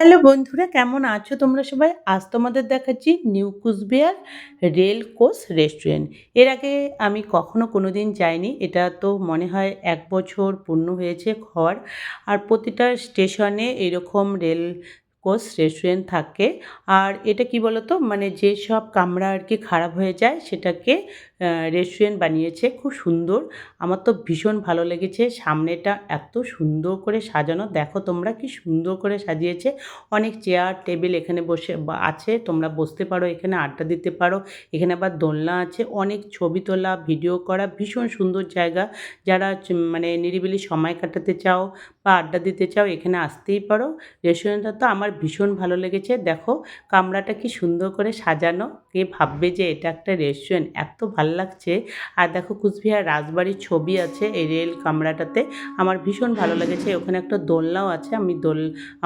Hello বন্ধুরা, কেমন আছো তোমরা সবাই? আজ তোমাদের দেখাচ্ছি new Cooch Behar rail coach restaurant. এর আগে আমি কখনো কোনোদিন যাইনি। এটা তো মনে হয় ১ বছর পূর্ণ হয়েছে হওয়ার। আর প্রতিটা স্টেশনে এরকম রেল কোচ রেস্টুরেন্ট থাকে। আর এটা কি বলো তো, মানে যেসব কামরা আর কি খারাপ হয়ে যায় সেটাকে রেস্টুরেন্ট বানিয়েছে, খুব সুন্দর। আমার তো ভীষণ ভালো লেগেছে। সামনেটা এত সুন্দর করে সাজানো, দেখো তোমরা কি সুন্দর করে সাজিয়েছে। অনেক চেয়ার টেবিল এখানে বসে আছে, তোমরা বসতে পারো, এখানে আড্ডা দিতে পারো। এখানে আবার দোলনা আছে, অনেক ছবি তোলা ভিডিও করা, ভীষণ সুন্দর জায়গা। যারা মানে নিরিবিলি সময় কাটাতে চাও বা আড্ডা দিতে চাও এখানে আসতেই পারো। রেস্টুরেন্টটা তো আমার ভীষণ ভালো লেগেছে। দেখো কামরাটা কি সুন্দর করে সাজানো, কে ভাববে যে এটা একটা রেস্টুরেন্ট, এত ভাল লাগছে। আর দেখো কুচবিহার রাজবাড়ির ছবি আছে এই রেল কামরাটাতে, আমার ভীষণ ভালো লেগেছে। ওখানে একটা দোলনাও আছে,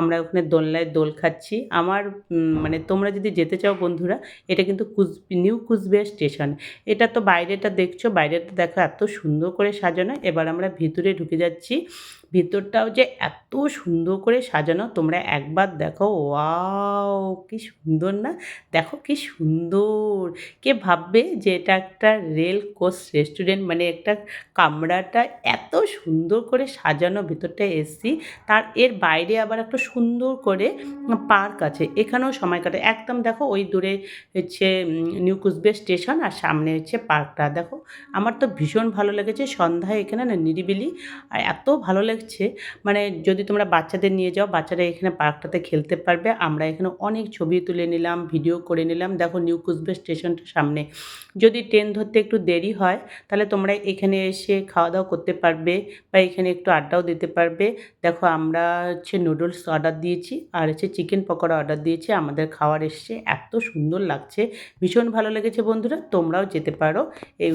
আমরা ওখানে দোলনায় দোল খাচ্ছি। আমার মানে তোমরা যদি যেতে চাও বন্ধুরা, এটা কিন্তু নিউ কুচবিহার স্টেশন। এটা তো বাইরেটা দেখছো, বাইরেটা দেখো এত সুন্দর করে সাজানো। এবার আমরা ভিতরে ঢুকে যাচ্ছি। ভিতরটাও যে এত সুন্দর করে সাজানো, তোমরা একবার দেখো। ওয়াও! কি সুন্দর না? দেখো কি সুন্দর! কে ভাববে যে এটা একটা রেল কোচ রেস্টুরেন্ট, মানে একটা কামরাটা এত সুন্দর করে সাজানো, ভিতরটায় এসছি। এর বাইরে আবার একটা সুন্দর করে পার্ক আছে, এখানেও সময় কাটায়। একদম দেখো ওই দূরে হচ্ছে নিউ কুচবিহার স্টেশন, আর সামনে হচ্ছে পার্কটা। দেখো আমার তো ভীষণ ভালো লেগেছে। সন্ধ্যায় এখানে না নিরিবিলি, আর এত ভালো লাগছে। মানে যদি তোমরা বাচ্চাদের নিয়ে যাও, বাচ্চারা এখানে পার্কটাতে খেলতে পারবে। আমরা এখানে অনেক ছবি তুলে নিলাম, ভিডিও করে নিলাম। দেখো নিউ কুচবিহার স্টেশনটার সামনে। যদি ট্রেন ধরতে একটু দেরি হয় তাহলে তোমরা এখানে এসে খাওয়া দাওয়া করতে পারবে বা এখানে একটু আড্ডাও দিতে পারবে। দেখো আমরা হচ্ছে নুডলস অর্ডার দিয়েছি, আর হচ্ছে চিকেন পকোড়া অর্ডার দিয়েছি। আমাদের খাবার এসছে, এত সুন্দর লাগছে, ভীষণ ভালো লেগেছে বন্ধুরা। তোমরাও যেতে পারো এই